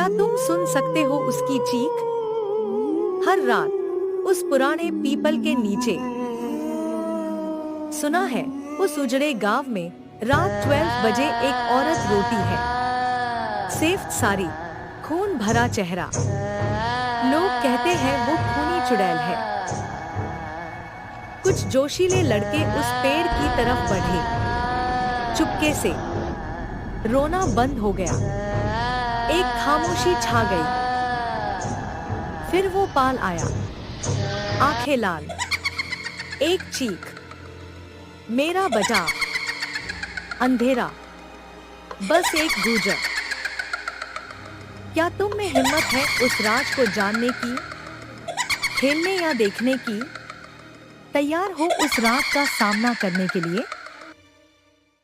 क्या तुम सुन सकते हो उसकी चीख? हर रात उस पुराने पीपल के नीचे। सुना है उस उजड़े गांव में रात 12 बजे एक औरत रोती है। सफ़ेद साड़ी, खून भरा चेहरा। लोग कहते हैं वो खूनी चुड़ैल है। कुछ जोशीले लड़के उस पेड़ की तरफ बढ़े। चुपके से रोना बंद हो गया। एक खामोशी छा गई। फिर वो पाल आया, आंखें लाल, एक चीख, मेरा बचाव। अंधेरा, बस एक गूंजन। क्या तुम में हिम्मत है उस राज को जानने की, खेलने या देखने की? तैयार हो उस रात का सामना करने के लिए?